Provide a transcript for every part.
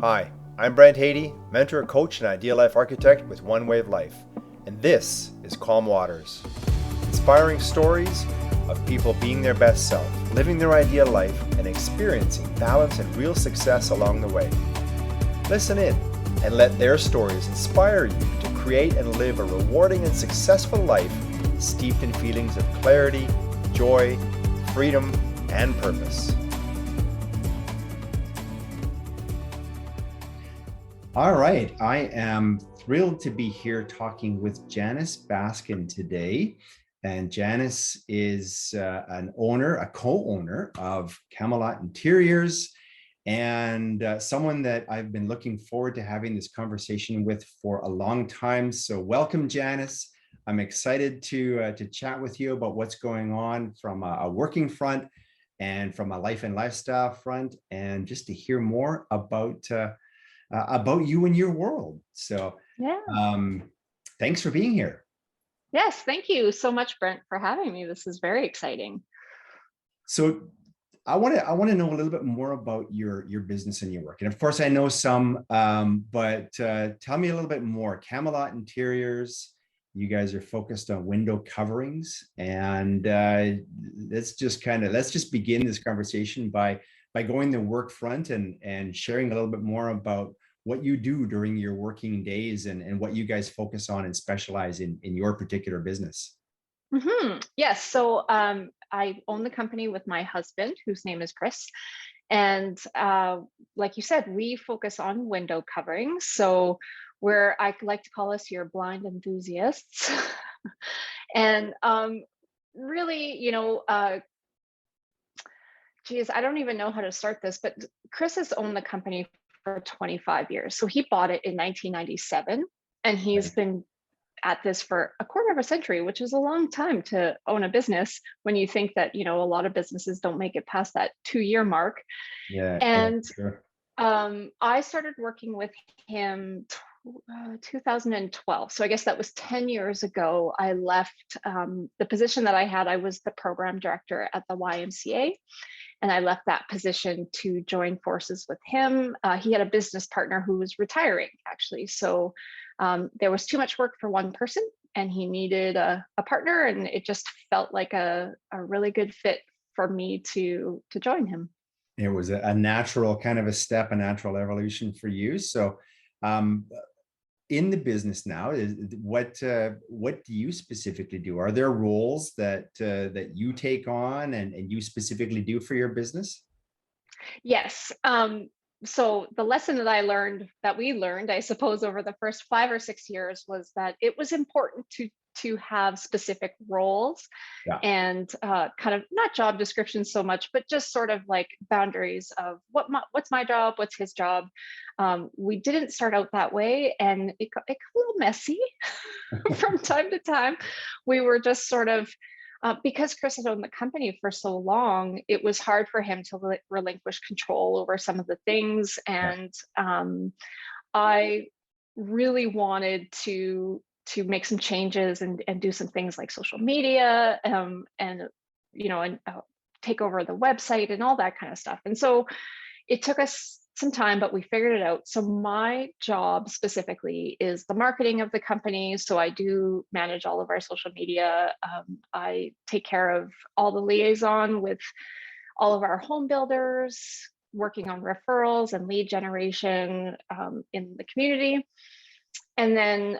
Hi, I'm Brent Haiti, mentor, coach, and ideal life architect with One Wave Life, and this is Calm Waters. Inspiring stories of people being their best self, living their ideal life, and experiencing balance and real success along the way. Listen in and let their stories inspire you to create and live a rewarding and successful life steeped in feelings of clarity, joy, freedom, and purpose. All right, I am thrilled to be here talking with Janice Baskin today. And Janice is a co-owner of Camelot Interiors, and someone that I've been looking forward to having this conversation with for a long time. So welcome, Janice. I'm excited to chat with you about what's going on from a working front and from a life and lifestyle front, and just to hear more about you and your world. So thanks for being here. Yes, thank you so much, Brent, for having me. This is very exciting. So I want to know a little bit more about your business and your work. And of course, I know some, but tell me a little bit more. Camelot Interiors, you guys are focused on window coverings, and let's just begin this conversation by going the work front and sharing a little bit more about what you do during your working days and what you guys focus on and specialize in your particular business. Yes, so I own the company with my husband, whose name is Chris. And like you said, we focus on window coverings. So I like to call us your blind enthusiasts. And really, geez, I don't even know how to start this, but Chris has owned the company for 25 years. So he bought it in 1997, and he's Right. been at this for a quarter of a century, which is a long time to own a business when you think that, a lot of businesses don't make it past that 2-year mark. Yeah, And sure. I started working with him 2012. So I guess that was 10 years ago. I left the position that I had. I was the program director at the YMCA. And I left that position to join forces with him. He had a business partner who was retiring, actually. So there was too much work for one person, and he needed a partner. And it just felt like a really good fit for me to join him. It was a natural kind of a step, a natural evolution for you. So um, in the business now, what do you specifically do? Are there roles that you take on and you specifically do for your business? Yes. So the lesson that we learned, I suppose, over the first 5 or 6 years was that it was important to have specific roles Yeah. and kind of not job descriptions so much, but just sort of like boundaries of what's my job, what's his job. We didn't start out that way, and it got a little messy from time to time. We were just sort of because Chris had owned the company for so long, it was hard for him to relinquish control over some of the things. Yeah. And I really wanted to make some changes and do some things like social media and take over the website and all that kind of stuff. And so it took us some time, but we figured it out. So my job specifically is the marketing of the company. So I do manage all of our social media. I take care of all the liaison with all of our home builders, working on referrals and lead generation in the community. And then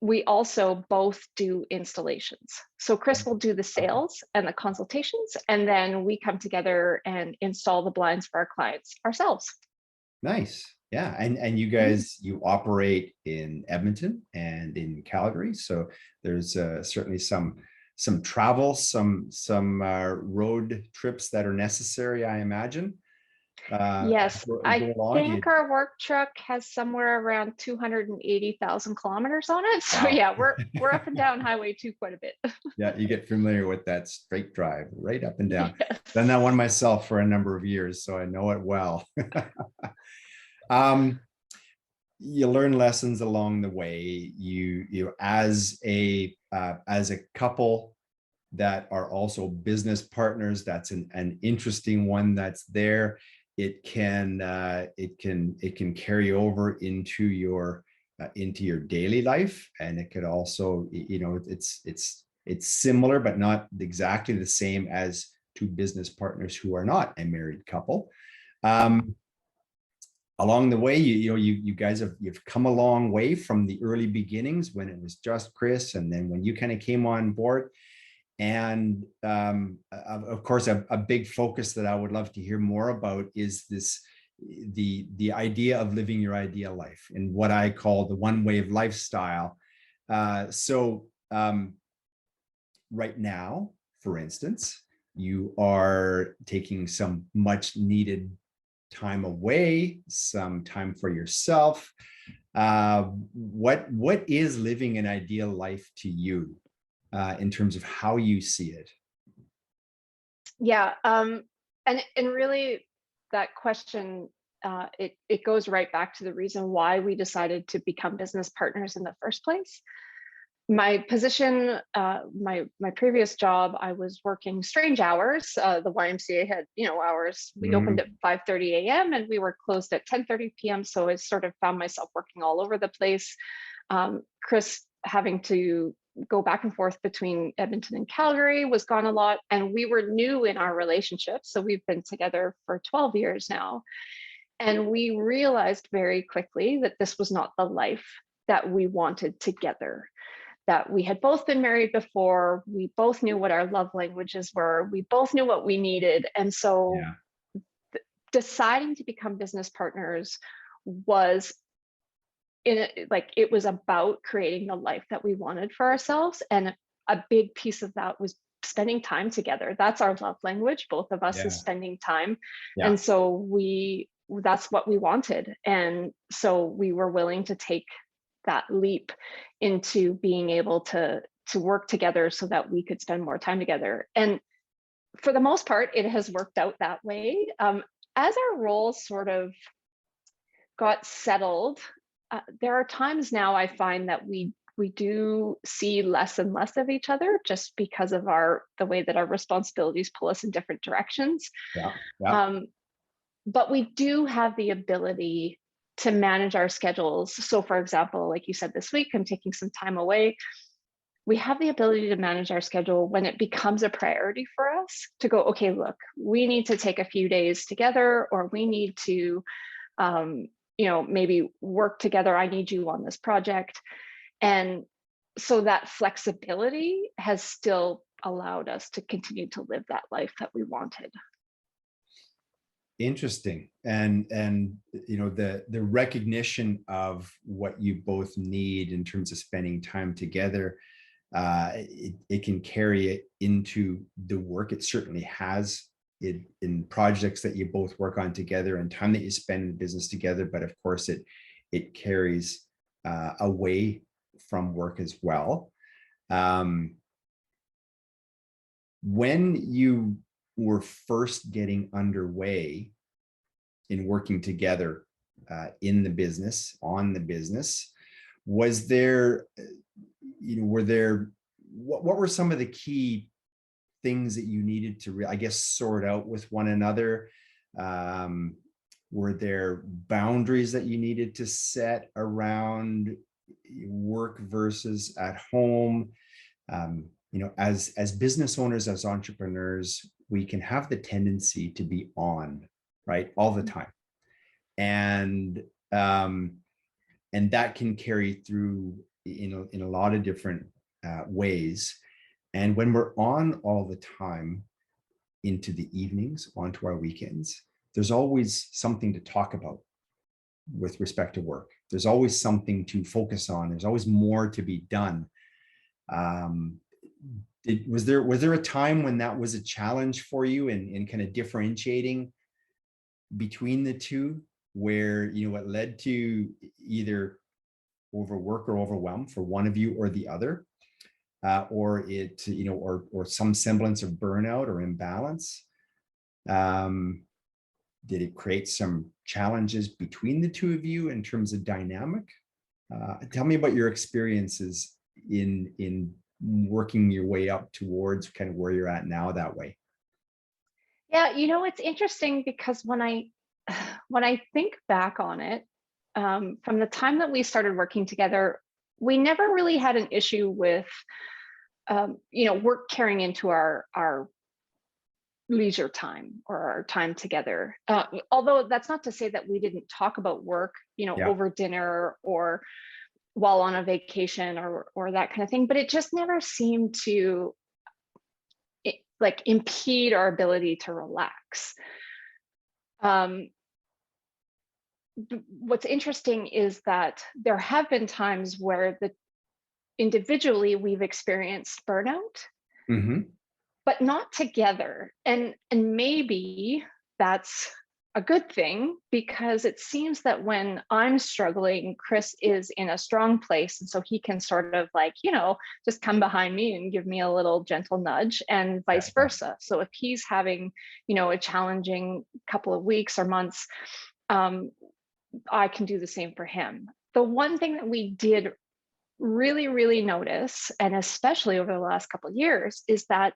we also both do installations. So Chris will do the Okay. sales and the consultations, and then we come together and install the blinds for our clients ourselves. Nice. Yeah. And you Mhm. guys, you operate in Edmonton and in Calgary. So there's certainly some travel, some road trips that are necessary, I imagine. Yes, Go I along. think our work truck has somewhere around 280,000 kilometers on it. So Wow. yeah, we're up and down Highway 2 quite a bit. Yeah, you get familiar with that straight drive right up and down. Done Yes. that one myself for a number of years, so I know it well. um, you learn lessons along the way. You as a couple that are also business partners. That's an interesting one that's there. it can carry over into your daily life, and it could also, it's similar but not exactly the same as two business partners who are not a married couple. Along the way, you guys you've come a long way from the early beginnings when it was just Chris, and then when you kind of came on board. And of course, a big focus that I would love to hear more about is the idea of living your ideal life, and what I call the one wave lifestyle. So right now, for instance, you are taking some much needed time away, some time for yourself. What is living an ideal life to you, in terms of how you see it? Yeah, and really that question, it goes right back to the reason why we decided to become business partners in the first place. My position, my previous job, I was working strange hours. The YMCA had, hours. We opened at 5:30 a.m. and we were closed at 10:30 p.m. So I sort of found myself working all over the place. Chris having to go back and forth between Edmonton and Calgary was gone a lot, and we were new in our relationship. So we've been together for 12 years now. And we realized very quickly that this was not the life that we wanted together. That we had both been married before, we both knew what our love languages were, we both knew what we needed. And so deciding to become business partners was it was about creating the life that we wanted for ourselves. And a big piece of that was spending time together. That's our love language, both of us, is spending time. And so that's what we wanted. And so we were willing to take that leap into being able to work together so that we could spend more time together. And for the most part, it has worked out that way. As our roles sort of got settled, there are times now I find that we do see less and less of each other, just because of the way that our responsibilities pull us in different directions. But we do have the ability to manage our schedules. So for example, like you said, this week, I'm taking some time away. We have the ability to manage our schedule when it becomes a priority for us to go, okay, look, we need to take a few days together, or we need to, maybe work together. I need you on this project. And so that flexibility has still allowed us to continue to live that life that we wanted. Interesting. And the recognition of what you both need in terms of spending time together, it can carry it into the work. It certainly has it in projects that you both work on together and time that you spend in business together. But of course, it carries away from work as well. When you were first getting underway in working together in the business, on the business, was there, what were some of the key things that you needed to, I guess, sort out with one another? Were there boundaries that you needed to set around work versus at home? As business owners, as entrepreneurs, we can have the tendency to be on, right, all the time, and that can carry through in a lot of different ways. And when we're on all the time into the evenings, onto our weekends, there's always something to talk about with respect to work. There's always something to focus on. There's always more to be done. Was there a time when that was a challenge for you in kind of differentiating between the two, where it led to either overwork or overwhelm for one of you or the other, or it or some semblance of burnout or imbalance? Did it create some challenges between the two of you in terms of dynamic? Tell me about your experiences in working your way up towards kind of where you're at now that way. Yeah, it's interesting because when I when I think back on it, from the time that we started working together, we never really had an issue with, work carrying into our leisure time or our time together. Although that's not to say that we didn't talk about work, Yeah. over dinner or while on a vacation or that kind of thing. But it just never seemed to like impede our ability to relax. Um, what's interesting is that there have been times where individually we've experienced burnout, Hmm. but not together. And maybe that's a good thing, because it seems that when I'm struggling, Chris is in a strong place. And so he can sort of like, just come behind me and give me a little gentle nudge, and vice Yeah. versa. So if he's having, a challenging couple of weeks or months, um, I can do the same for him. The one thing that we did really, really notice, and especially over the last couple of years, is that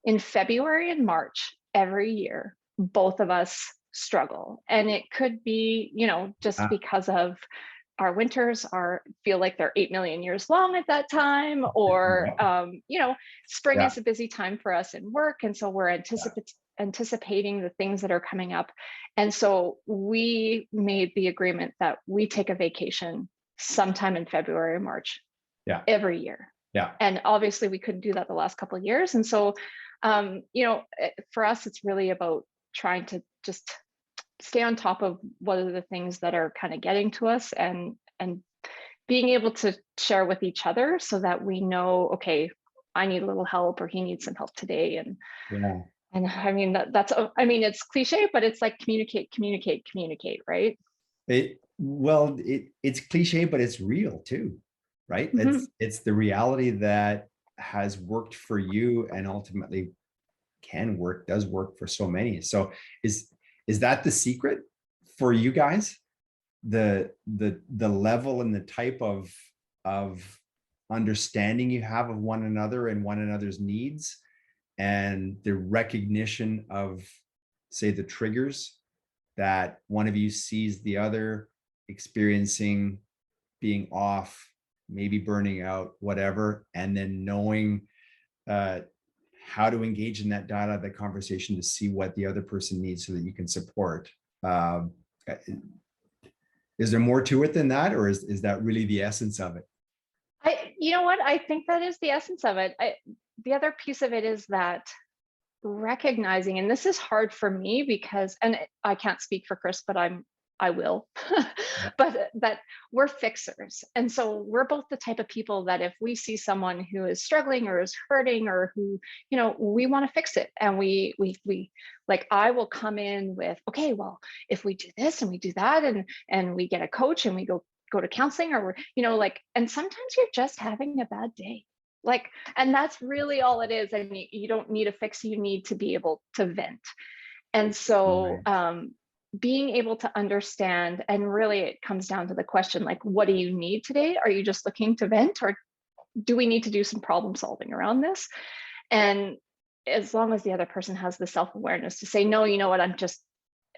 in February and March every year, both of us struggle. And it could be, just Ah, because of our winters feel like they're 8 million years long at that time, or yeah. spring Yeah. is a busy time for us in work. And so we're anticipating the things that are coming up. And so we made the agreement that we take a vacation sometime in February or March Yeah. every year. Yeah. And obviously we couldn't do that the last couple of years. And so, for us, it's really about trying to just stay on top of what are the things that are kind of getting to us, and being able to share with each other so that we know, okay, I need a little help or he needs some help today. Yeah. And I mean, it's cliche, but it's like communicate, communicate, communicate, right? It's cliche, but it's real too, right? Mhm. It's the reality that has worked for you and ultimately does work for so many. So is that the secret for you guys? The level and the type of understanding you have of one another and one another's needs, and the recognition of, say, the triggers that one of you sees the other experiencing, being off, maybe burning out, whatever, and then knowing uh, how to engage in that dialogue, that conversation, to see what the other person needs so that you can support. Um, is there more to it than that, or is that really the essence of it? You know what? I think that is the essence of it. The other piece of it is that recognizing, and this is hard for me because, and I can't speak for Chris, but I will, Yeah. but that we're fixers. And so we're both the type of people that if we see someone who is struggling or is hurting or who, we want to fix it. And we like, I will come in with, okay, well, if we do this and we do that, and we get a coach and we go to counseling, or we're, like, and sometimes you're just having a bad day. Like, and that's really all it is. And you don't need a fix, you need to be able to vent. And so Right. being able to understand, and really it comes down to the question, like, what do you need today? Are you just looking to vent, or do we need to do some problem solving around this? And as long as the other person has the self-awareness to say, no, you know what,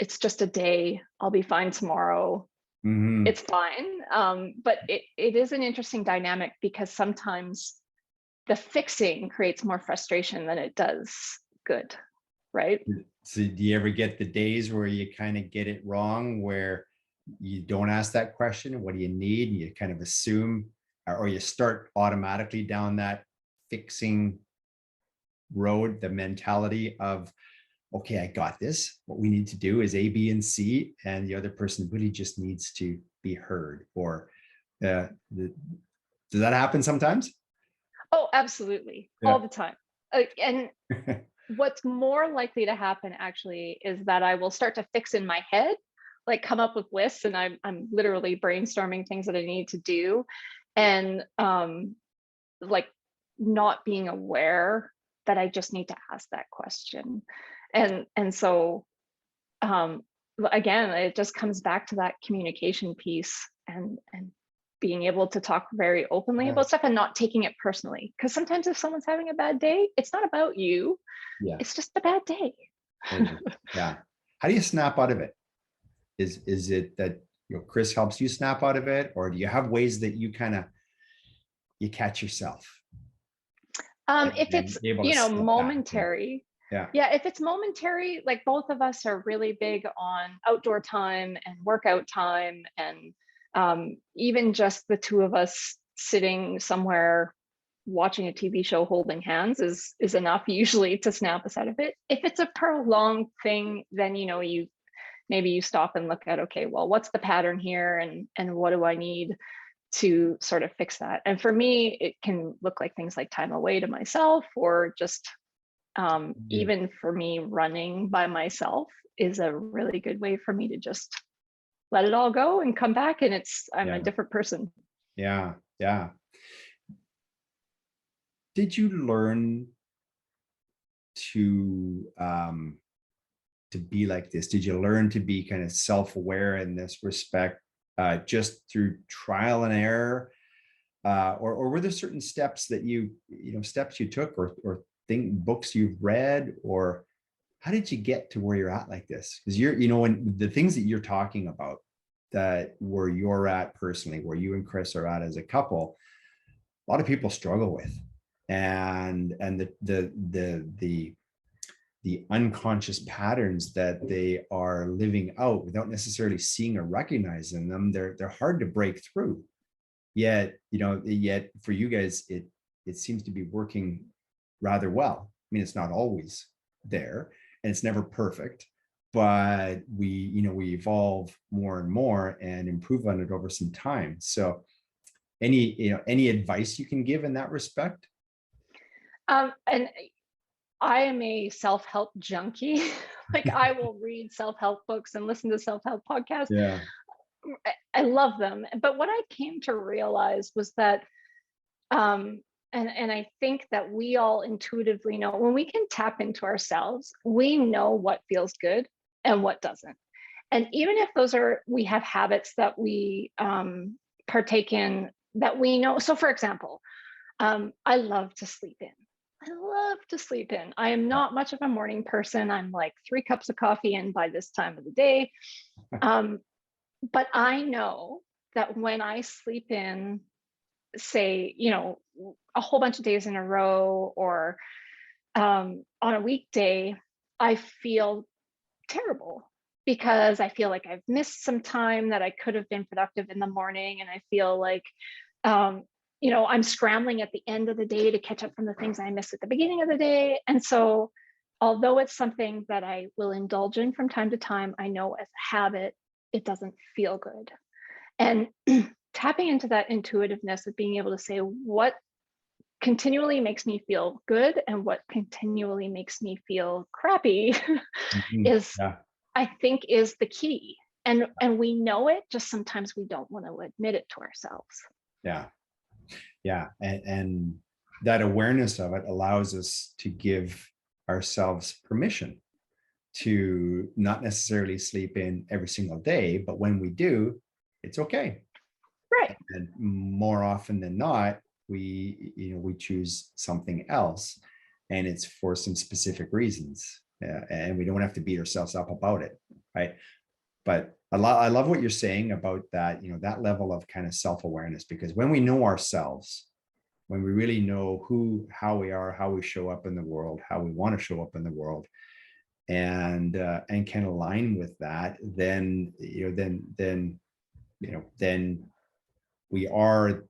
it's just a day, I'll be fine tomorrow, Mm-hmm. it's fine. But it is an interesting dynamic, because sometimes the fixing creates more frustration than it does good, right? So do you ever get the days where you kind of get it wrong, where you don't ask that question, what do you need? And you kind of assume, or you start automatically down that fixing road, the mentality of, okay, I got this. What we need to do is A, B, and C, and the other person really just needs to be heard. Or does that happen sometimes? Oh, absolutely, all Yeah. the time. And what's more likely to happen actually is that I will start to fix in my head, like come up with lists, and I'm literally brainstorming things that I need to do, and like not being aware that I just need to ask that question. And so um again, it just comes back to that communication piece, and being able to talk very openly Yeah. about stuff and not taking it personally, because sometimes if someone's having a bad day, it's not about you, Yeah. it's just a bad day. Totally. Yeah. How do you snap out of it? Is it that, Chris helps you snap out of it, or do you have ways that you kind of you catch yourself If and it's, able to step back? momentary, Yeah. yeah, if it's momentary, like both of us are really big on outdoor time and workout time, and even just the two of us sitting somewhere watching a TV show holding hands is enough usually to snap us out of it. If it's a prolonged thing, then you maybe you stop and look at, okay, well, what's the pattern here, and what do I need to sort of fix that? And for me, it can look like things like time away to myself, or just Yeah. even for me, running by myself is a really good way for me to just let it all go and come back, and I'm a Yeah. different person. Yeah. Yeah. Did you learn to be like this? Did you learn to be kind of self-aware in this respect, just through trial and error, or were there certain steps that steps you took, or books you've read, or how did you get to where you're at like this? Because when the things that you're talking about, that where you're at personally, where you and Chris are at as a couple, a lot of people struggle with, and the unconscious patterns that they are living out without necessarily seeing or recognizing them, they're hard to break through. Yet for you guys, it seems to be working rather well. I mean, it's not always there, and it's never perfect, but we evolve more and more and improve on it over some time. So any advice you can give in that respect? And I am a self-help junkie. Like, I will read self-help books and listen to self-help podcasts. Yeah. I love them. But what I came to realize was that, and I think that we all intuitively know, when we can tap into ourselves, we know what feels good and what doesn't. And even if we have habits that we partake in that we know. So for example, I love to sleep in. I love to sleep in. I am not much of a morning person. I'm like 3 cups of coffee in by this time of the day. But I know that when I sleep in, say, a whole bunch of days in a row, or on a weekday, I feel terrible, because I feel like I've missed some time that I could have been productive in the morning. And I feel like, I'm scrambling at the end of the day to catch up from the things I missed at the beginning of the day. And so, although it's something that I will indulge in from time to time, I know as a habit, it doesn't feel good. And tapping into that intuitiveness of being able to say what continually makes me feel good and what continually makes me feel crappy Mhm. is, Yeah. I think, is the key. And we know it, just sometimes we don't want to admit it to ourselves. Yeah. Yeah. And that awareness of it allows us to give ourselves permission to not necessarily sleep in every single day, but when we do, it's okay. Right. And more often than not, we choose something else, and it's for some specific reasons, and we don't have to beat ourselves up about it, right? But I love what you're saying about that, that level of kind of self-awareness, because when we know ourselves, when we really know how we are, how we show up in the world, how we want to show up in the world, and can align with that, then then we are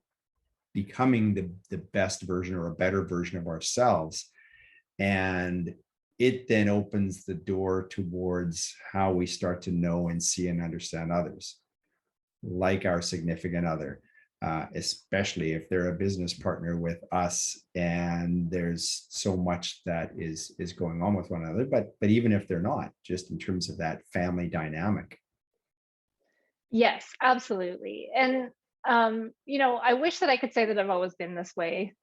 becoming the best version, or a better version of ourselves. And it then opens the door towards how we start to know and see and understand others, like our significant other, especially if they're a business partner with us, and there's so much that is going on with one another. But even if they're not, just in terms of that family dynamic. Yes, absolutely. And I wish that I could say that I've always been this way.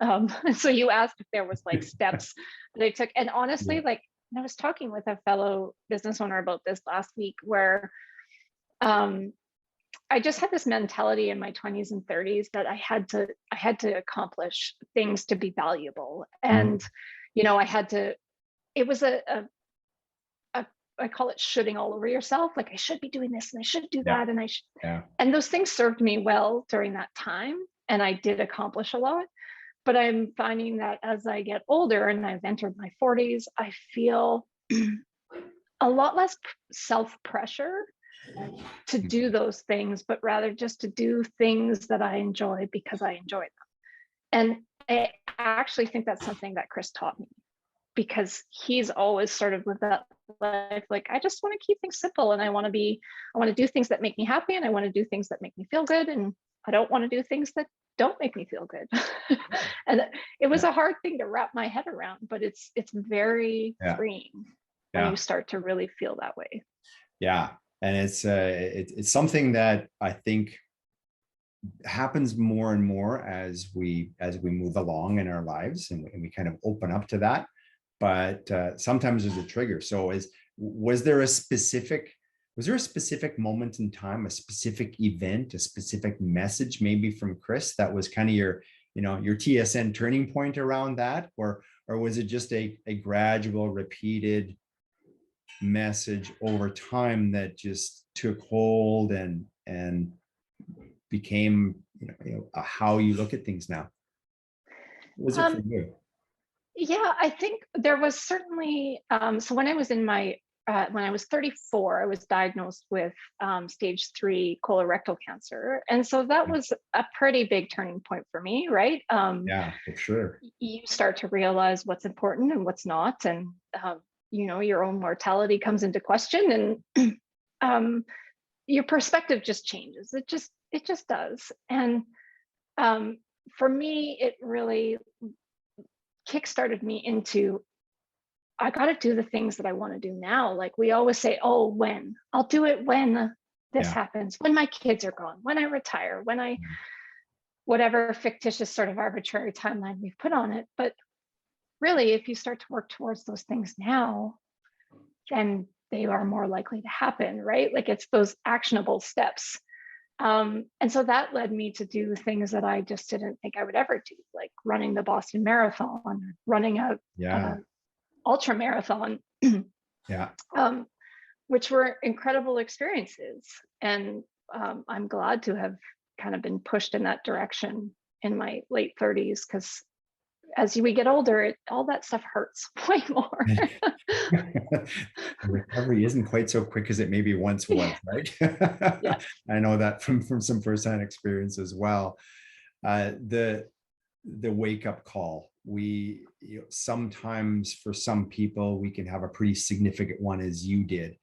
So you asked if there was like steps that I took. And honestly, Yeah. like, I was talking with a fellow business owner about this last week, where um, I just had this mentality in my 20s and 30s that I had to accomplish things to be valuable. Mhm. And, I had to, it was a I call it shoulding all over yourself. Like I should be doing this and I should do Yeah. that. And I should, Yeah. and those things served me well during that time. And I did accomplish a lot. But I'm finding that as I get older and I've entered my 40s, I feel a lot less self pressure to do those things, but rather just to do things that I enjoy because I enjoy them. And I actually think that's something that Chris taught me, because he's always sort of lived that life like, I just want to keep things simple, and I want to do things that make me happy, and I want to do things that make me feel good, and I don't want to do things that don't make me feel good. And it was Yeah. a hard thing to wrap my head around, but it's very Yeah. freeing when Yeah. you start to really feel that way. Yeah. And it's something that I think happens more and more as we move along in our lives, and we kind of open up to that. But sometimes there's a trigger. So was there a specific moment in time, a specific event, a specific message maybe from Chris that was kind of your TSN turning point around that, or was it just a gradual, repeated message over time that just took hold and became how you look at things now? What was it for Um, you? yeah, I think there was certainly, so when I was when I was 34, I was diagnosed with stage 3 colorectal cancer. And so that was a pretty big turning point for me, right? Yeah, for sure. You start to realize what's important and what's not. And, your own mortality comes into question, and your perspective just changes. It just does. And um, for me, it really kickstarted me into, I got to do the things that I want to do now. Like we always say, oh, when I'll do it when this Yeah. happens, when my kids are gone, when I retire, when I, whatever fictitious sort of arbitrary timeline we've put on it. But really, if you start to work towards those things now, then they are more likely to happen, right? Like it's those actionable steps. And so that led me to do things that I just didn't think I would ever do, like running the Boston Marathon, running a Yeah. ultra marathon, Yeah. which were incredible experiences. And I'm glad to have kind of been pushed in that direction in my late 30s, because as we get older, all that stuff hurts way more. Recovery isn't quite so quick as it maybe once was, right? Yeah. I know that from some firsthand experience as well. The wake up call. Sometimes for some people we can have a pretty significant one, as you did,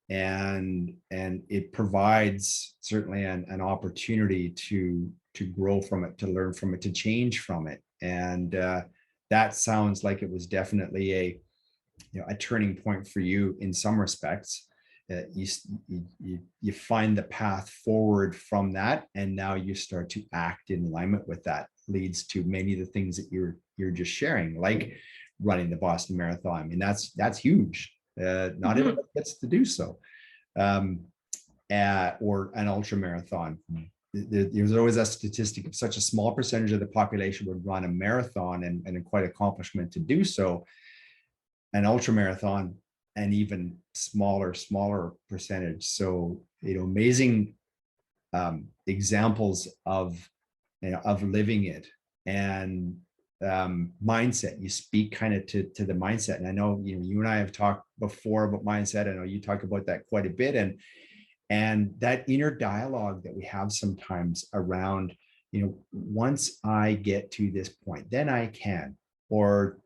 and it provides certainly an opportunity to grow from it, to learn from it, to change from it. And that sounds like it was definitely a turning point for you in some respects. You find the path forward from that, and now you start to act in alignment with that. Leads to many of the things that you're just sharing, like running the Boston Marathon. I mean, that's huge. Not everybody gets to do so, or an ultra marathon. There's always a statistic of such a small percentage of the population would run a marathon, and quite accomplishment to do so. An ultra marathon, an even smaller percentage. So amazing examples of living it. And mindset. You speak kind of to the mindset, and I know you and I have talked before about mindset. I know you talk about that quite a bit, and that inner dialogue that we have sometimes around, once I get to this point, then I can, or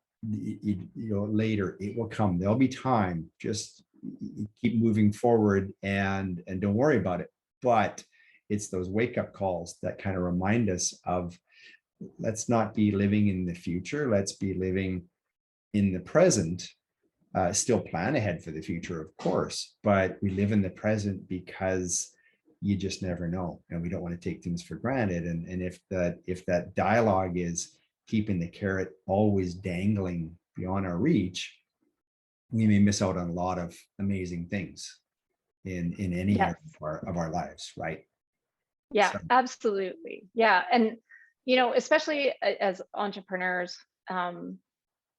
later it will come. There'll be time. Just keep moving forward, and don't worry about it. But it's those wake up calls that kind of remind us of, let's not be living in the future. Let's be living in the present. Still plan ahead for the future, of course, but we live in the present because you just never know, and we don't want to take things for granted. And if that dialogue is keeping the carrot always dangling beyond our reach, we may miss out on a lot of amazing things in any Yes. area of our lives, right? Yeah, So, absolutely. Yeah. And, especially as entrepreneurs,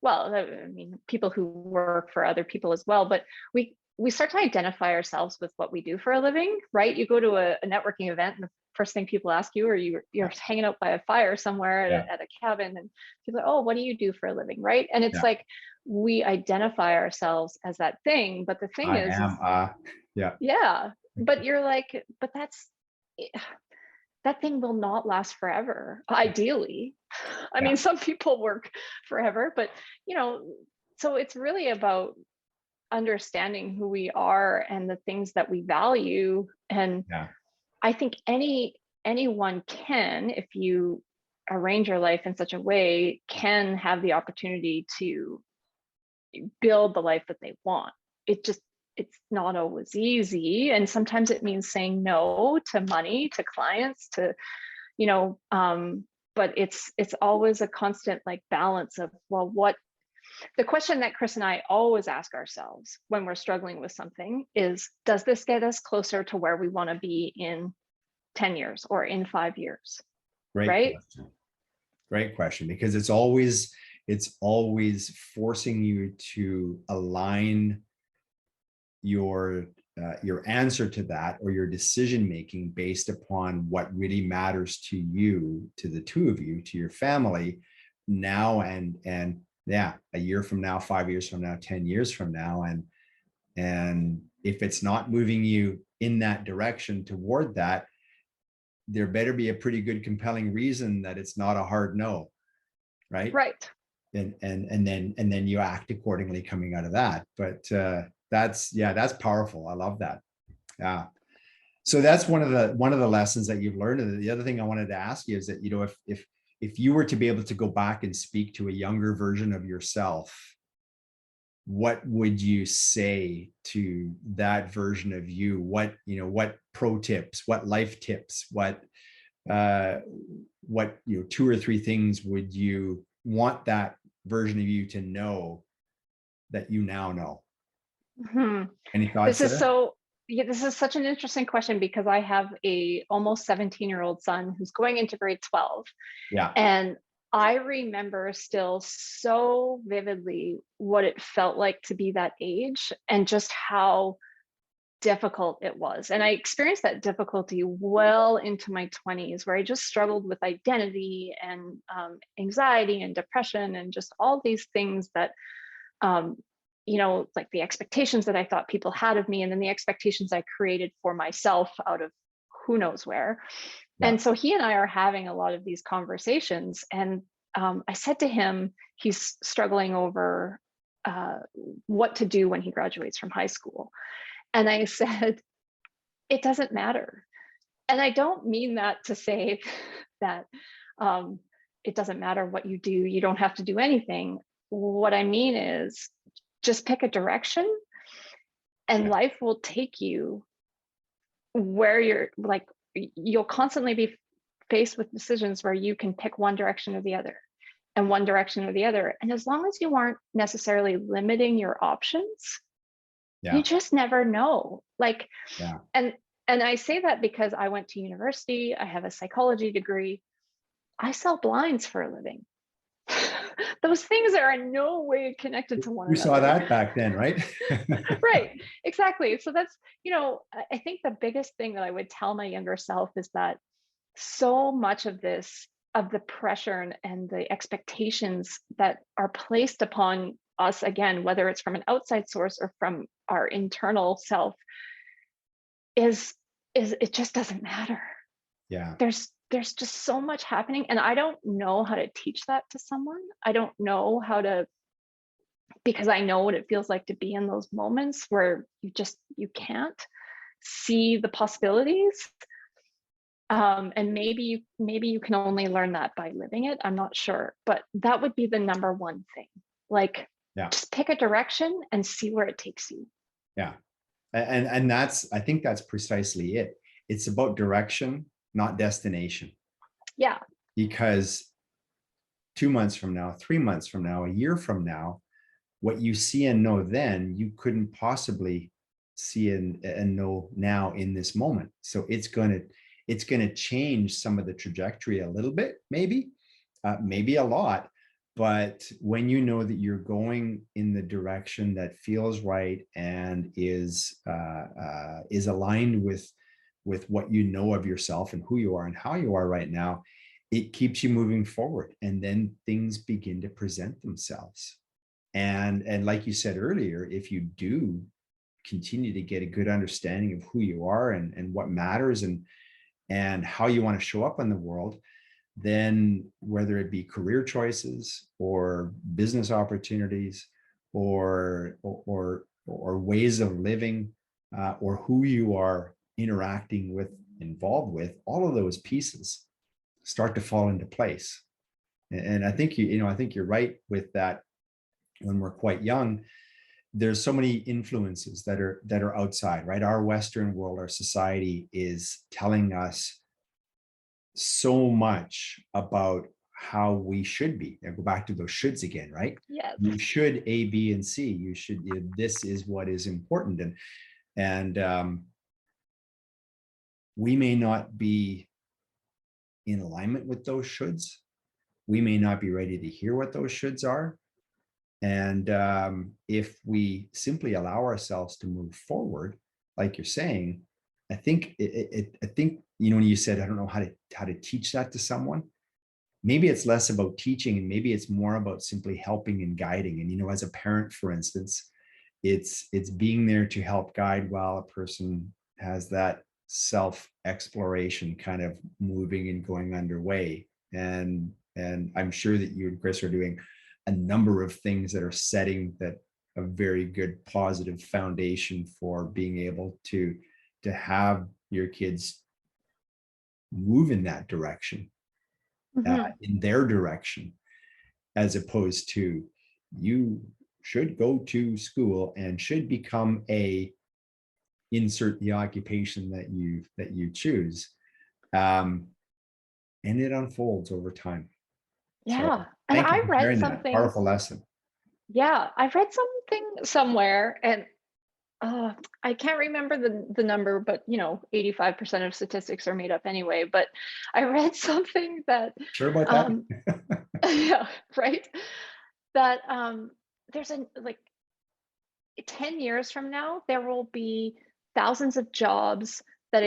well, I mean, people who work for other people as well, but we we start to identify ourselves with what we do for a living, right? You go to a networking event and the first thing people ask you, or you're hanging out by a fire somewhere Yeah. at a cabin, and people are, oh, what do you do for a living, right? And it's Yeah. like we identify ourselves as that thing, but the thing I is am. Yeah. yeah, but you're like, but that thing will not last forever, ideally. I Yeah. mean, some people work forever, but so it's really about understanding who we are and the things that we value. And Yeah. I think anyone can, if you arrange your life in such a way, can have the opportunity to build the life that they want. It's not always easy, and sometimes it means saying no to money, to clients, to you know but it's always a constant like balance of, well, what the question that Chris and I always ask ourselves when we're struggling with something is, does this get us closer to where we want to be in 10 years or in 5 years? Great Right. question. Great question, because it's always forcing you to align your answer to that, or your decision making, based upon what really matters to you, to the two of you, to your family now, and yeah, a year from now, 5 years from now, 10 years from now. And if it's not moving you in that direction toward that, there better be a pretty good compelling reason that it's not a hard no, right? Right. And then you act accordingly coming out of that. But that's powerful. I love that. Yeah. So that's one of the lessons that you've learned. And the other thing I wanted to ask you is that, if you were to be able to go back and speak to a younger version of yourself, what would you say to that version of you? What pro tips, what life tips, uh, what 2 or 3 things would you want that version of you to know that you now know? Hmm. Any thoughts This is there? so, yeah, this is such an interesting question, because I have a almost 17-year-old son who's going into grade 12. Yeah. And I remember still so vividly what it felt like to be that age, and just how difficult it was. And I experienced that difficulty well into my 20s, where I just struggled with identity and anxiety and depression and just all these things that, um, like the expectations that I thought people had of me, and then the expectations I created for myself out of who knows where. Yeah. And so he and I are having a lot of these conversations. And I said to him, he's struggling over uh, what to do when he graduates from high school. And I said, it doesn't matter. And I don't mean that to say that um, it doesn't matter what you do, you don't have to do anything. What I mean is, just pick a direction, and Yeah. life will take you where you're like, you'll constantly be faced with decisions where you can pick one direction or the other, and one direction or the other. And as long as you aren't necessarily limiting your options, you Yeah. just never know. Like, Yeah. and I say that because I went to university, I have a psychology degree, I sell blinds for a living. Those things are in no way connected to one We saw another. that back then, right? Right, exactly. So that's, I think the biggest thing that I would tell my younger self is that so much of this, of the pressure and the expectations that are placed upon us, again, whether it's from an outside source or from our internal self, is it just doesn't matter. Yeah. There's just so much happening, and I don't know how to teach that to someone. I don't know how to, because I know what it feels like to be in those moments where you can't see the possibilities. And maybe you can only learn that by living it. I'm not sure, but that would be the number one thing. Like, Yeah. just pick a direction and see where it takes you. Yeah. And I think that's precisely it. It's about direction, not destination. Yeah. Because 2 months from now, 3 months from now, a year from now, what you see and know then, you couldn't possibly see and know now in this moment. So it's going to change some of the trajectory a little bit, maybe a lot, But when you know that you're going in the direction that feels right and is aligned with what you know of yourself and who you are and how you are right now, it keeps you moving forward, and then things begin to present themselves. And like you said earlier, if you do continue to get a good understanding of who you are and what matters and how you want to show up in the world, then whether it be career choices or business opportunities or ways of living, or who you are interacting with, involved with, all of those pieces start to fall into place. And I think I think you're right with that. When we're quite young, there's so many influences that are outside, right? Our Western world, our society is telling us so much about how we should be. I go back to those shoulds again, right? Yes. You should A, B, and C. You should. This is what is important, and we may not be in alignment with those shoulds. We may not be ready to hear what those shoulds are. And if we simply allow ourselves to move forward, like you're saying, I think I think when you said I don't know how to teach that to someone, maybe it's less about teaching and maybe it's more about simply helping and guiding. And as a parent, for instance, it's being there to help guide while a person has that self exploration kind of moving and going underway. And I'm sure that you and Chris are doing a number of things that are setting that a very good positive foundation for being able to have your kids move in that direction, in their direction, as opposed to you should go to school and should become a insert the occupation that you choose, and it unfolds over time. So Yeah. And thank you I for read sharing that something, powerful lesson. yeah, I read something somewhere, and I can't remember the number, but 85% of statistics are made up anyway. But I read something that, Sure about that? um, yeah, right, that there's like 10 years from now, there will be thousands of jobs that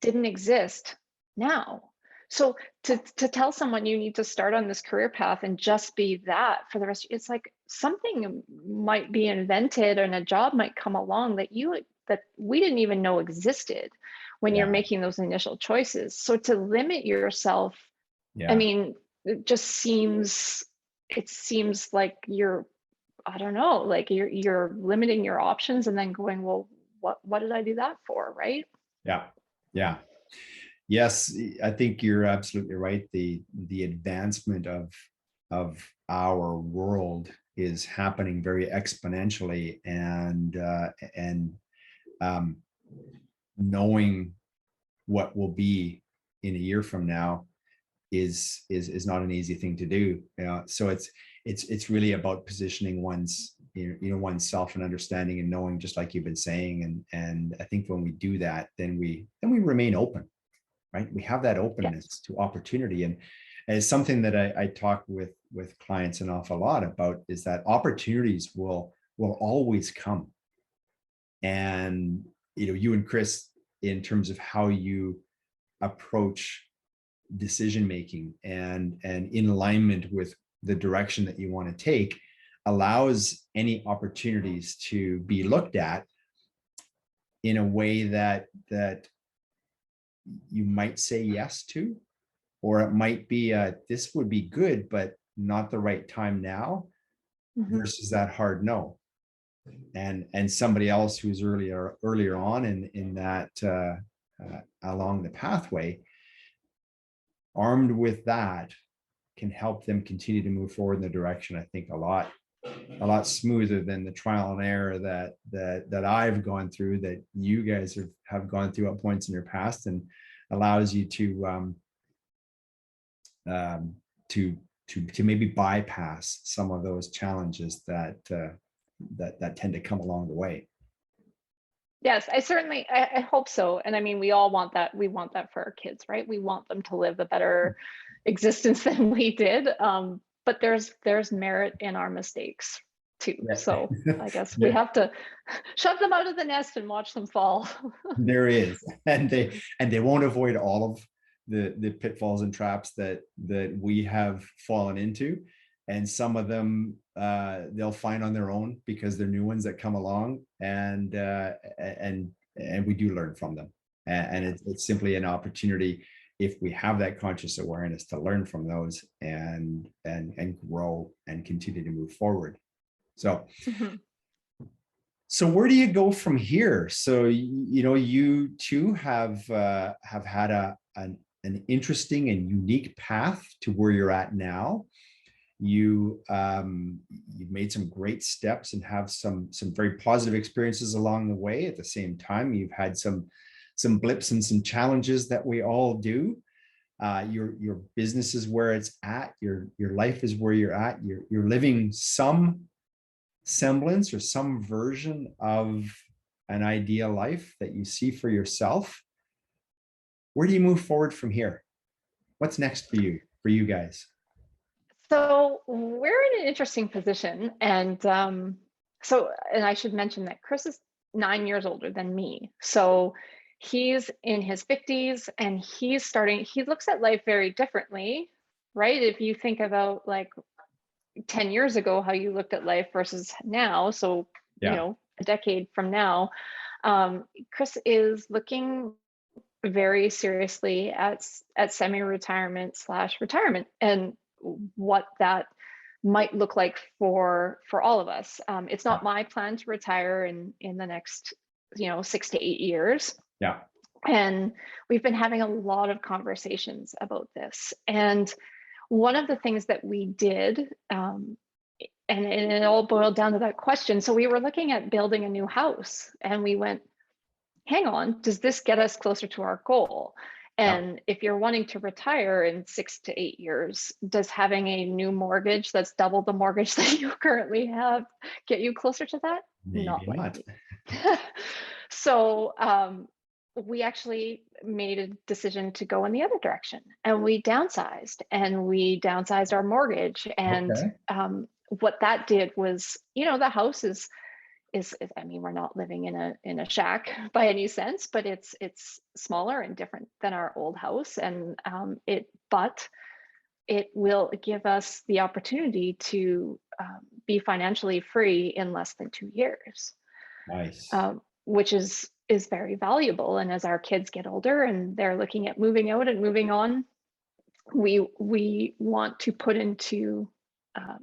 didn't exist now. So to tell someone you need to start on this career path and just be that for the rest, it's like something might be invented and a job might come along that we didn't even know existed when you're Yeah, making those initial choices. So to limit yourself, I yeah, mean, it seems like I don't know, like you're limiting your options and then going, well, what did I do that for, right? yeah, yeah. Yes, I think you're absolutely right. The advancement of our world is happening very exponentially, and um, knowing what will be in a year from now is not an easy thing to do. So it's really about positioning oneself and understanding and knowing, just like you've been saying. And I think when we do that, then we remain open, right? We have that Yes. openness to opportunity. And it's something that I talk with clients an awful lot about, is that opportunities will always come. And you and Chris, in terms of how you approach decision making and in alignment with the direction that you want to take, allows any opportunities to be looked at in a way that you might say yes to, or it might be this would be good but not the right time now, Hmm. versus that hard no. And somebody else who's earlier on in that along the pathway, armed with that, can help them continue to move forward in the direction, I think, a lot smoother than the trial and error that I've gone through, that you guys have gone through at points in your past, and allows you um, to maybe bypass some of those challenges that tend to come along the way. Yes, I hope so. And I mean, we all want that. We want that for our kids, right? We want them to live a better existence than we did. but there's merit in our mistakes too. Yeah. So I guess we There, have to shove them out of the nest and watch them fall. there is, and they won't avoid all of the pitfalls and traps that we have fallen into, and some of them they'll find on their own because they're new ones that come along, and we do learn from them, and it's simply an opportunity, if we have that conscious awareness, to learn from those and grow and continue to move forward. So Mhm. so where do you go from here? So you too have had an interesting and unique path to where you're at now. You've made some great steps and have some very positive experiences along the way. At the same time, you've had some blips and some challenges that we all do. Your business is where it's at. Your life is where you're at. You're living some semblance or some version of an ideal life that you see for yourself. Where do you move forward from here? What's next for you guys? So we're in an interesting position, and and I should mention that Chris is 9 years older than me. So he's in his 50s, and he looks at life very differently, right? If you think about like 10 years ago, how you looked at life versus now. So, Yeah. a decade from now, Chris is looking very seriously at semi-retirement slash retirement, and what that might look like for all of us. It's Yeah. not my plan to retire in the next 6 to 8 years, Yeah. and we've been having a lot of conversations about this. And one of the things that we did, and it all boiled down to that question. So we were looking at building a new house, and we went, hang on, does this get us closer to our goal? Yeah. And if you're wanting to retire in 6 to 8 years, does having a new mortgage that's double the mortgage that you currently have get you closer to that? Maybe Not not. likely. So we actually made a decision to go in the other direction, and we downsized our mortgage. And Okay. what that did was, the house is I mean, we're not living in a shack by any sense, but it's smaller and different than our old house, and it will give us the opportunity to be financially free in less than 2 years, Nice. which is very valuable. And as our kids get older and they're looking at moving out and moving on, we want to put uh,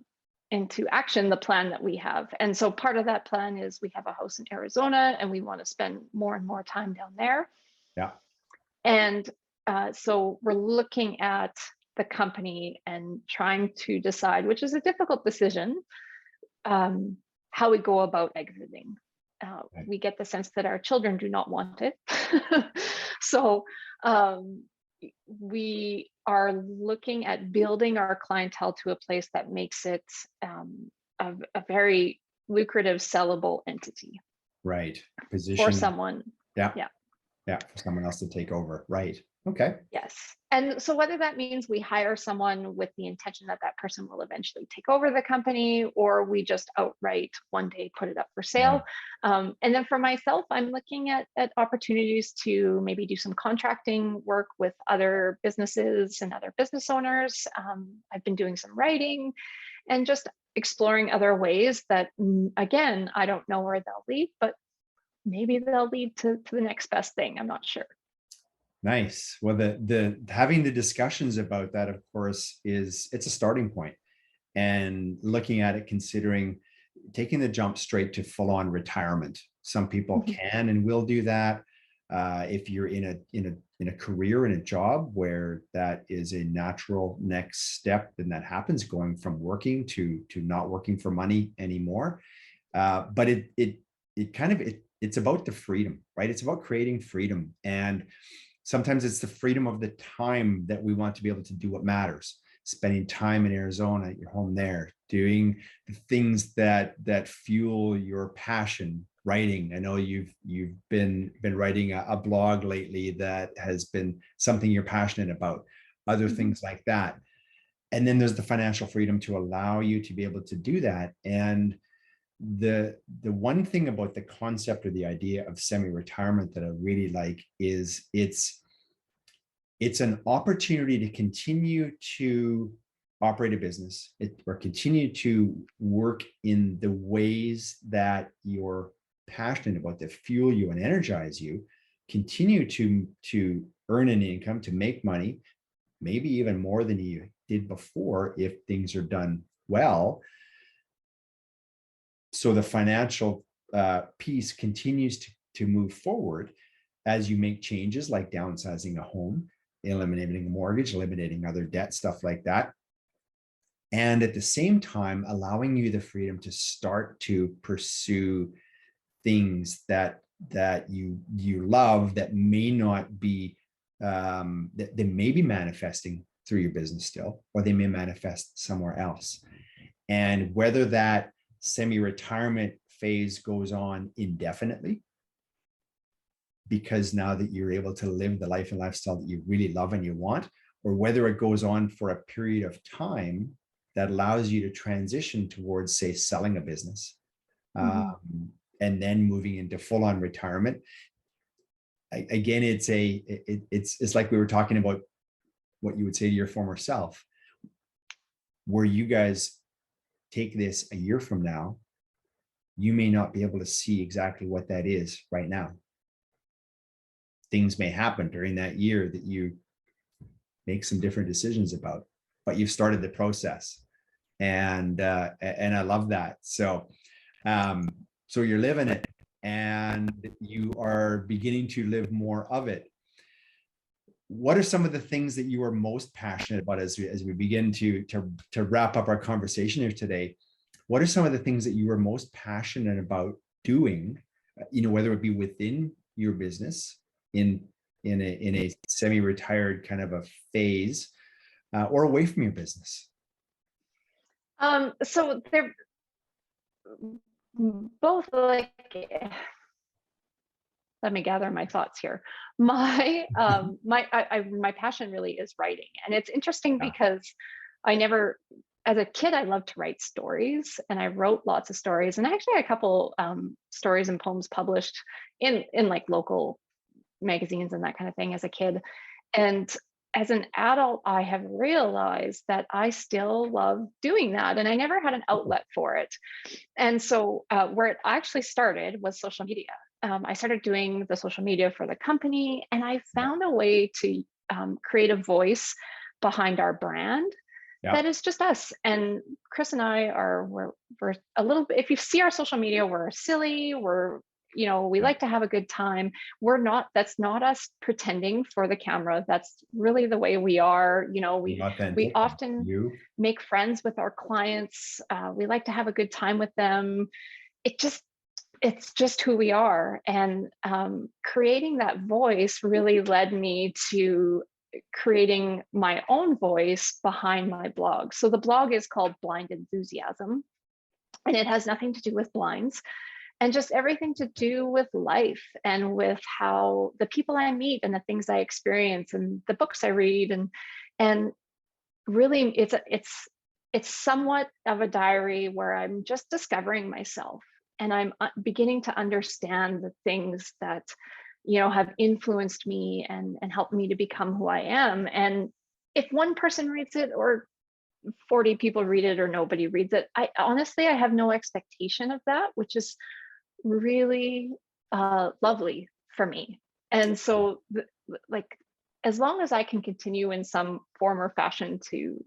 into action the plan that we have. And so part of that plan is we have a house in Arizona, and we want to spend more and more time down there. Yeah. And so we're looking at the company and trying to decide, which is a difficult decision, how we go about exiting. Right. We get the sense that our children do not want it. So we are looking at building our clientele to a place that makes it a very lucrative, sellable entity Right. for Position. someone. Yeah. Yeah. Yeah. For someone else to take over. Right. Okay. Yes. And so whether that means we hire someone with the intention that that person will eventually take over the company, or we just outright one day put it up for Yeah. sale. And then for myself, I'm looking at opportunities to maybe do some contracting work with other businesses and other business owners. I've been doing some writing and just exploring other ways that, again, I don't know where they'll lead, but maybe they'll lead to the next best thing. I'm not sure. Nice. Well, the having the discussions about that, of course, it's a starting point, and looking at it, considering taking the jump straight to full on retirement. Some people Mhm. can and will do that. If you're in a career, in a job where that is a natural next step, then that happens, going from working to not working for money anymore. But it's about the freedom, right? It's about creating freedom, and sometimes it's the freedom of the time that we want to be able to do what matters. Spending time in Arizona, at your home there, doing the things that fuel your passion. Writing. I know you've been writing a blog lately that has been something you're passionate about. Other Mhm. things like that. And then there's the financial freedom to allow you to be able to do that. And the one thing about the concept or the idea of semi-retirement that I really like is it's an opportunity to continue to operate a business or continue to work in the ways that you're passionate about, that fuel you and energize you, continue to earn an income, to make money, maybe even more than you did before if things are done well. So the financial piece continues to move forward as you make changes like downsizing a home, eliminating a mortgage, eliminating other debt, stuff like that. And at the same time, allowing you the freedom to start to pursue things that you love, that may not be that they may be manifesting through your business still, or they may manifest somewhere else. And whether that semi-retirement phase goes on indefinitely, because now that you're able to live the life and lifestyle that you really love and you want, or whether it goes on for a period of time that allows you to transition towards, say, selling a business, and then moving into full-on retirement. Again, it's like we were talking about what you would say to your former self, where you guys take this a year from now, you may not be able to see exactly what that is right now. Things may happen during that year that you make some different decisions about, but you've started the process, and I love that. So you're living it, and you are beginning to live more of it. What are some of the things that you are most passionate about as we begin to wrap up our conversation here today? What are some of the things that you are most passionate about doing, whether it be within your business, in a semi-retired kind of a phase, or away from your business? So they're both like, let me gather my thoughts here. My my passion really is writing, and it's interesting because as a kid, I loved to write stories, and I wrote lots of stories, and I actually had a couple stories and poems published in like local magazines and that kind of thing as a kid. And as an adult, I have realized that I still love doing that, and I never had an outlet for it. And so where it actually started was social media. I started doing the social media for the company, and I found a way to create a voice behind our brand that is just us. And Chris and I we're a little bit, if you see our social media, we're silly, we like to have a good time. That's not us pretending for the camera. That's really the way we are. We often make friends with our clients. We like to have a good time with them. It's just who we are. And creating that voice really led me to creating my own voice behind my blog. So the blog is called Blind Enthusiasm, and it has nothing to do with blinds, and just everything to do with life and with how the people I meet and the things I experience and the books I read, and really it's somewhat of a diary where I'm just discovering myself, and I'm beginning to understand the things that have influenced me and helped me to become who I am. And if one person reads it, or 40 people read it, or nobody reads it, I have no expectation of that, which is really lovely for me. And so as long as I can continue in some form or fashion to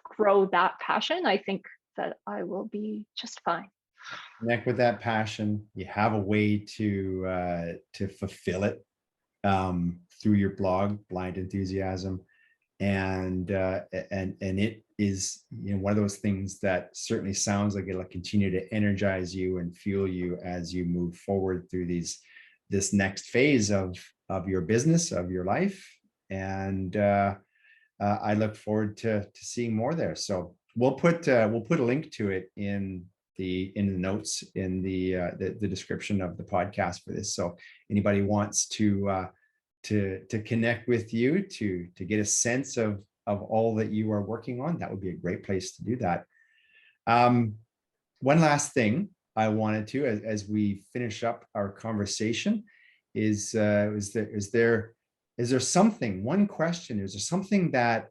grow that passion, I think that I will be just fine. Connect with that passion. You have a way to fulfill it through your blog, Blind Enthusiasm, and it is one of those things that certainly sounds like it'll continue to energize you and fuel you as you move forward through this next phase of your business, of your life, and I look forward to seeing more there. So we'll put a link to it in the notes in the description of the podcast for this. So anybody wants to connect with you, to get a sense of of all that you are working on, that would be a great place to do that. One last thing I wanted to, as we finish up our conversation, is there something, one question, is there something that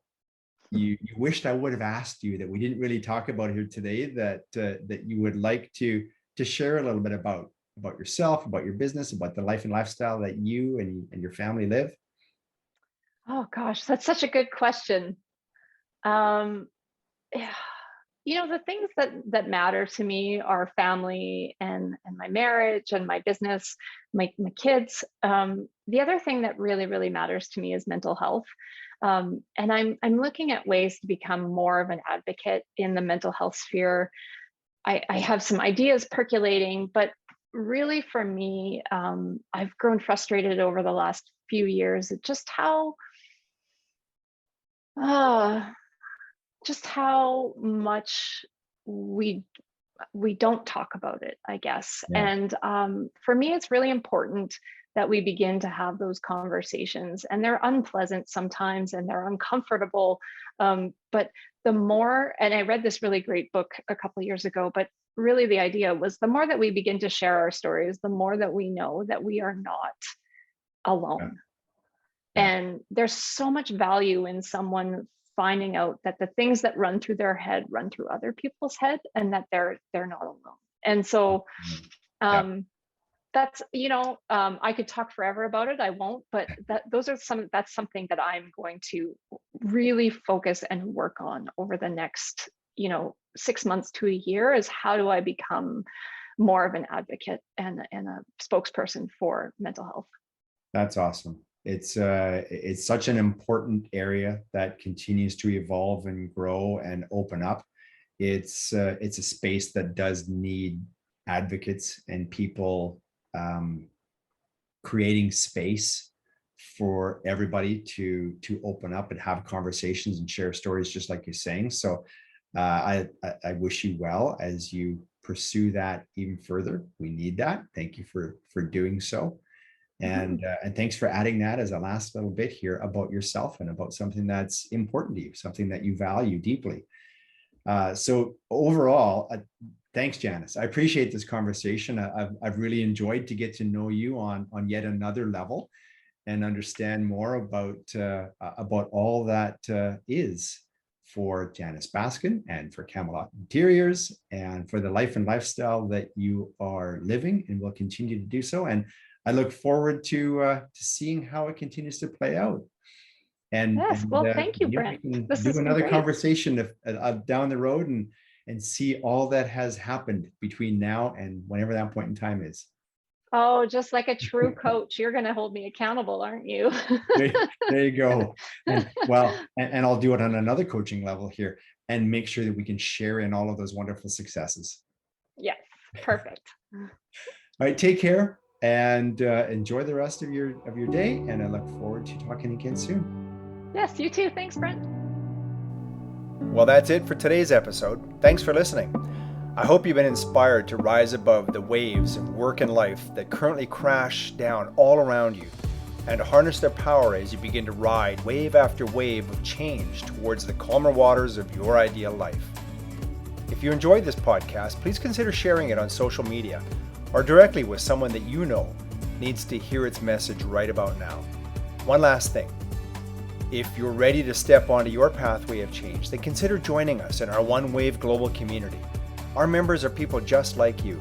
you wished I would have asked you that we didn't really talk about here today, that you would like to share a little bit about yourself, about your business, about the life and lifestyle that you and your family live? Oh gosh, that's such a good question. Um, yeah, the things that matter to me are family and my marriage and my business, my kids. The other thing that really matters to me is mental health. And I'm looking at ways to become more of an advocate in the mental health sphere. I have some ideas percolating, but really for me, I've grown frustrated over the last few years at uh, just how much we don't talk about it, I guess. Yeah. And for me, it's really important that we begin to have those conversations. And they're unpleasant sometimes and they're uncomfortable. But the more, and I read this really great book a couple of years ago, but really the idea was the more that we begin to share our stories, the more that we know that we are not alone. Yeah. And there's so much value in someone finding out that the things that run through their head run through other people's head, and that they're not alone. And so Yeah. that's, I could talk forever about it. I won't, but that's something that I'm going to really focus and work on over the next, 6 months to a year, is how do I become more of an advocate and a spokesperson for mental health. That's awesome. It's such an important area that continues to evolve and grow and open up. It's a space that does need advocates and people creating space for everybody to open up and have conversations and share stories, just like you're saying. So I wish you well as you pursue that even further. We need that. Thank you for doing so. And thanks for adding that as a last little bit here about yourself and about something that's important to you, something that you value deeply. So overall, thanks, Janice. I appreciate this conversation. I've really enjoyed to get to know you on yet another level and understand more about all that is for Janice Baskin and for Camelot Interiors and for the life and lifestyle that you are living and will continue to do so. And I look forward to seeing how it continues to play out. And yes, well, thank you, Brent. We can This do has been another great. conversation down the road and see all that has happened between now and whenever that point in time is. Oh, just like a true coach, you're going to hold me accountable, aren't you? There you go. And I'll do it on another coaching level here and make sure that we can share in all of those wonderful successes. Yes, perfect. All right, take care and enjoy the rest of your day. And I look forward to talking again soon. Yes, you too. Thanks, Brent. Well, that's it for today's episode. Thanks for listening. I hope you've been inspired to rise above the waves of work and life that currently crash down all around you, and to harness their power as you begin to ride wave after wave of change towards the calmer waters of your ideal life. If you enjoyed this podcast, please consider sharing it on social media or directly with someone that you know needs to hear its message right about now. One last thing. If you're ready to step onto your pathway of change, then consider joining us in our One Wave global community. Our members are people just like you.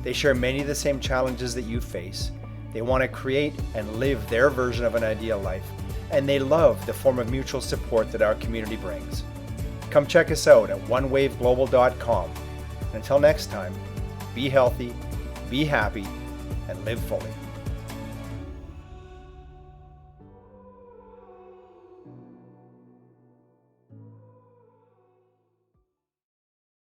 They share many of the same challenges that you face. They want to create and live their version of an ideal life, and they love the form of mutual support that our community brings. Come check us out at onewaveglobal.com. Until next time, be healthy, be happy, and live fully.